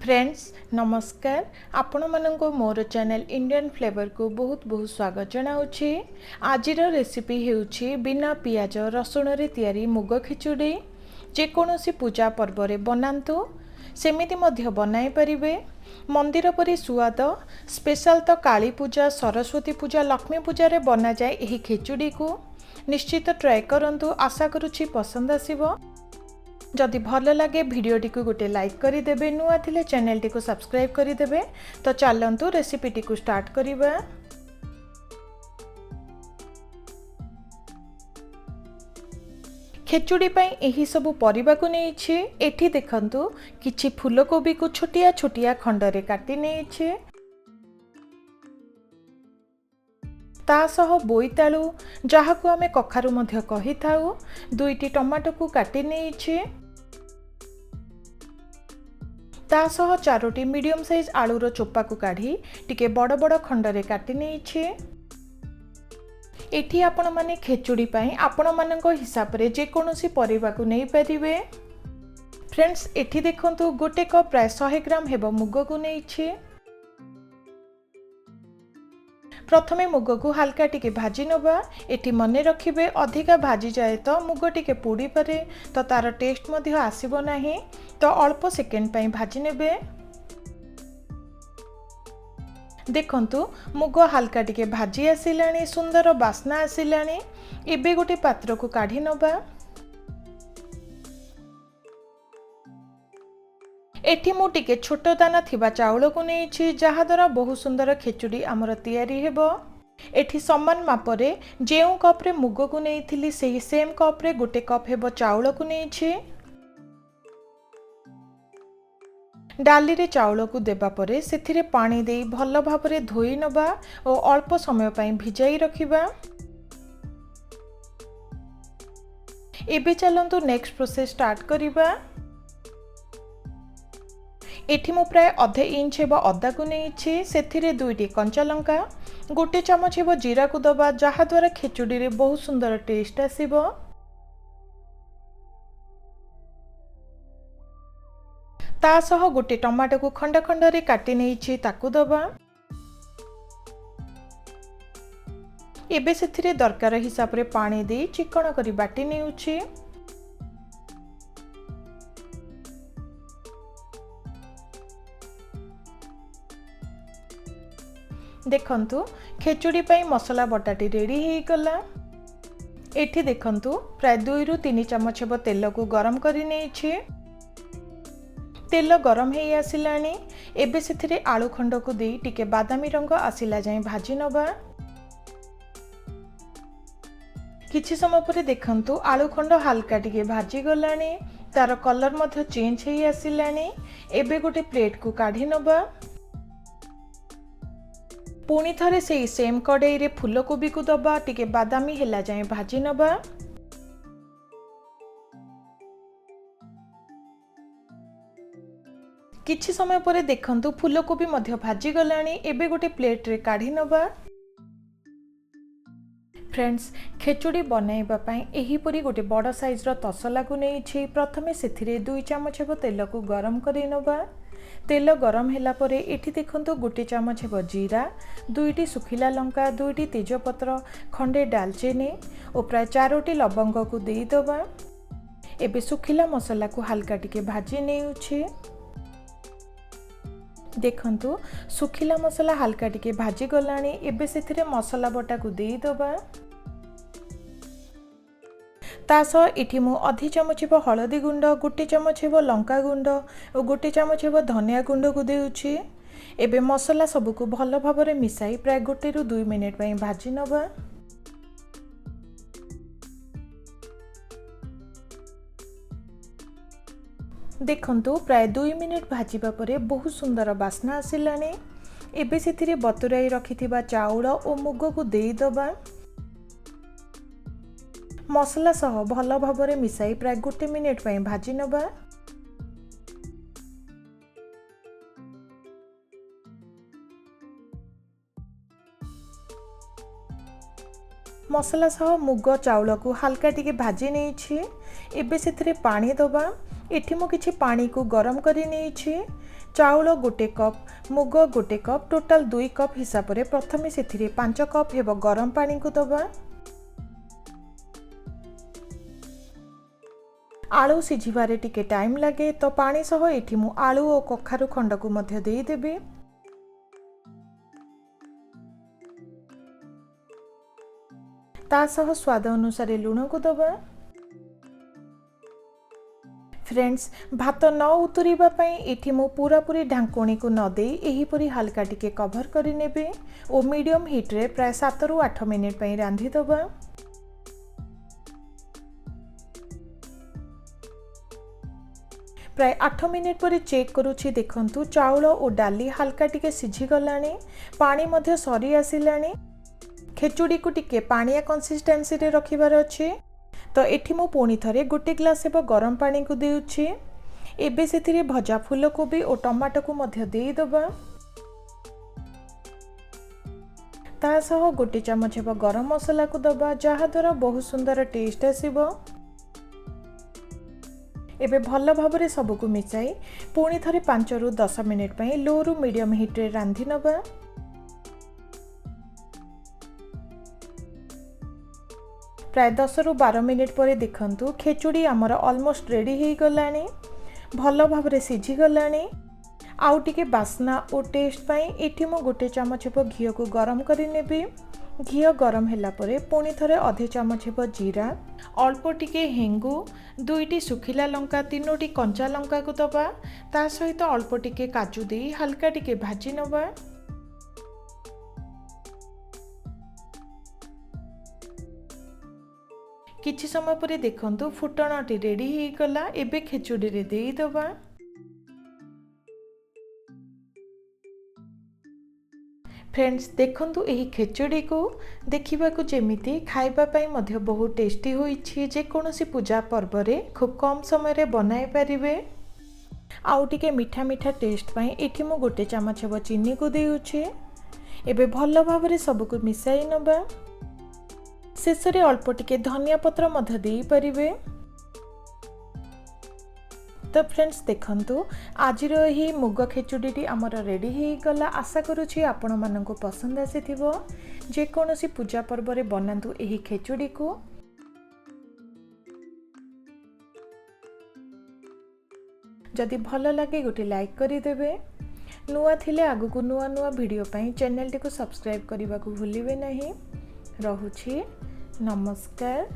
Friends नमस्कार आपण मानक मोर चैनल इंडियन फ्लेवर को बहुत बहुत स्वागत जनाऊँगी। आज रेसिपी हेउछि बिना पियाज रसुण रे तैयारी मुग खिचुड़ी। जेकोसी पूजा पर्व रे बनातु सेमिति मध्य बनाई परिबे। मंदिर परि सुआद स्पेशल तो काली पूजा सरस्वती पूजा लक्ष्मी पूजा रे बना जाए एही खिचुड़ी को निश्चित ट्राई करंतु। आशा करुछि पसंद आसीबो। जदि भल लगे भिडियोटी को गोटे लाइक करदेवे, नुआ थिले चैनल टी को सब्सक्राइब करदेवे। तो चलतु रेसिपीटी को स्टार्ट करिबा। खेचुड़ी पई एही सबु परिबा को नेइछि। एठी देखंतु किछि फूलकोबी को छोटिया छोटिया खंडरे काटी नेइछि। ता सह बोईतालु जहाकू आमे कखारु मध्य कहि थाउ, दुईटी टमाटो को काटी नेइछि। ता सह चारोटी मीडियम साइज आलूर चोपा को काढ़ी टिके बड़ बड़ खंडरे काटी नेइछि। एठी आपण माने खेचुड़ी पाई आपण मानक हिसाब रे जे कोनोसी परिबा को नै परिबे। फ्रेंड्स एठी देखंतु गोटे कप प्राय 100 ग्राम हेबो मुग को नेइछि। प्रथमे मुग को हल्का टिके भाजी नबा। एठी मने रखिबे अधिका भाजी जाए तो मुग टिके पोड़ी पारे, तो तार टेस्ट मध्य आसीबो नाही। तो अल्प सेकेंड पई भाजी नेबे। देखंतु मुग हल्का टिके भाजी आसिलानी, सुंदर बास्ना आसिलानी। एबे गोटे पात्र को काढी नबा। एठी मु टिके छोट दाना थिबा चाउल को नेइछि, जहा द्वारा बहुत सुंदर खेचुड़ी आमर तैयारी हेबो। एठी समान मापरे जेउ कप रे मुग को नेइथिली सेही सेम कप रे गोटे कप हेबो चाउल को नेइछि। डाली रे चाउल को देबा परे सेथिरे पानी देई भल भाबरे धोई नबा और अल्प समय पई भिजाई रखिबा। एबे चलंतु नेक्स्ट प्रोसेस स्टार्ट करिबा। एठी मु प्राय अधे इंच हेबो अदा को नेइछि। सेथिरे दुईटी कंचा लंका, गोटे चमच हेबो जीरा को दबा, जहा द्वारा खेचुड़ी रे बहुत सुंदर टेस्ट आसीबो। ता सह गोटे टमाटो को खंड खंड रे काटी नेइछि, ताकू दबा। एबे सेथिरे दरकार हिसाब रे पानी दे चिकन करी बाटी नेउछि। देखंतु खेचुड़ी पई मसला बटाटी रेडी हेई गला। एठी देखंतु प्राय 2 रु 3 चमच हेबो तेल को गरम करी नेइछि। तेल गरम हेई आसिलानी। एबे सेथिरे आलू खंड को देई टिके बादामी रंग आसिला जाय भाजी नबा। किछि समय परे देखंतु आलू खंड हल्का टिके भाजी गलानी, तार कलर मध्य चेंज हेई आसिलानी। एबे गोटे प्लेट को काढी नबा। पुणी थरे सेही सेम कड़ाई रे फूलकोबी को दबा, टिके बादामी हेला जाए भाजी नबा। किछि समय परे देखंतु फूलकोबी मध्य भाजी गलानी। एबे गोटे प्लेट रे काढी नबा। फ्रेंड्स खेचुड़ी बनाइबा पई एही परी गोटे बड़ साइज रो तसला को नेइछि। प्रथमे सेथिरे 2 चमच हेबो तेल को गरम करि नबा। तेल गरम हेला परे एठी देखंतु गोटे चमच हेबो जीरा, दुईटी सुखिला लंका, दुईटी तेजपत्र, खंडे डालचीनी और प्राय 4टी लवंग को देई दबा। एबे सुखिला मसला को हल्का टिके भाजी नेउछि। देखंतु सुखिला मसला हल्का टिके भाजी गलानी। एबे सेथिरे मसला बटा को देई दबा। तासह एठी मु आधी चमच हेबो हळदी गुंड, गोटे चमच हेबो लंका गुंड और गोटे चमच हेबो धनिया गुंड को देउछि। एबे मसला सबु को भल भाबरे मिसाई प्राय 1 रु 2 मिनिट पई भाजी नबा। देखंतु प्राय 2 मिनिट भाजीबा परे बहुत सुंदर बास्ना आसिलानी। एबे सेथिरे बतुराई रखिथिबा चाउल और मुग को देई दबा। मसला सह भल भाबरे मिसाई प्राय 1 मिनिट पई भाजी नबा। मसला सह मुग चाउल को हल्का टिके भाजी नेइछि। एबे सेथिरे पानी दबा। एठी मु किछि पानी को गरम करि नेछि। चाउल 1 कप, मुग 1 कप, टोटाल 2 कप हिसाब रे प्रथमे सेथिरे 5 कप हेबो गरम पानी को दबा। आलू सिझिबारे टिके टाइम लागे तो पानी सह एठी मु आलू और कखारु खंड को मध्य देई देबी। ता सह स्वाद अनुसार लूण को दबा। फ्रेंड्स, भात न उतरिबा पई एठी मु पूरा पूरी ढांकुणी को न देई एही परी हल्का टिके कवर करि नेबे ओ मीडियम हीट रे प्राय 7 रु 8 मिनिट पई रांधी दबा। प्राय 8 मिनिट पर चेक करूछि। देखंतु चाउल और डाली हल्का टिके सिझी गलानी, पानी मध्य सरी आसिलानी। खेचुड़ी को टिके पानिया कंसिस्टेंसी रे रखिबार अछि। तो एठी मु पुणी थरे 1 ग्लास हेबो गरम पानी को देउछि। एबे सेथिरे भजा फूल कोबी और टमाटो को मध्य देई दबा। ता सह 1 चमच हेबो गरम मसला को दबा, जहा द्वारा बहुत सुंदर टेस्ट आसीबो। एबे भल भाबरे सब को मिसाई पुणी थरे 5 रु 10 मिनिट पई लो रु मीडियम हीट रे रांधी नबा। प्राय 10 रु 12 मिनिट पर देखंतु खेचुड़ी आमर ऑलमोस्ट रेडी हो गलानी, भल भाबरे सिझी गलानी। आउ टिके बास्ना और टेस्ट पई एठी मु 1 चमच हेबो घियो को गरम करि नेबी। घियो गरम हैला परे पुणी थरे आधे चमच हेबो जीरा, अल्प टिके हेंगु, 2टी सुखिला लंका, 3टी कंचा लंका को दबा। ता सहित अल्प टिके काजू दे हल्का टिके भाजी नबा। किछि समय पर देखंतु फुटणटी रेडी हो गला। एबे खेचुड़ी रे देई दबा। फ्रेंड्स, देखंतु एही खेचुड़ी को देखिबा को जेमिति खाइबा पई मध्य बहुत टेस्टी होइछि। जे कोनोसी पूजा पर्व रे खूब कम समय रे बनाई परिबे। आउ टिके मीठा मीठा टेस्ट पई एठी मु 1 चमच हेबो चीनी को देउछि। एबे भल भाबरे सब को मिसाई नबा। शेष रे अल्प टिके धनिया पत्र मध्य देई परिबे। तो फ्रेंड्स, देखंतु आज ही मुग खेचुड़ी आमर रेडी हो गला। आशा करुछि आपण माननको पसंद आसीथिबो। जे कोनोसी पूजा पर्व रे बनांतु एही खेचुड़ी को। जदि भल लगे गोटे लाइक करि देबे। नुआ थिले आगु को नुआ नुआ वीडियो पई चैनल टी को सब्सक्राइब करबा को भूलिबे नहीं। रहुछि, नमस्कार।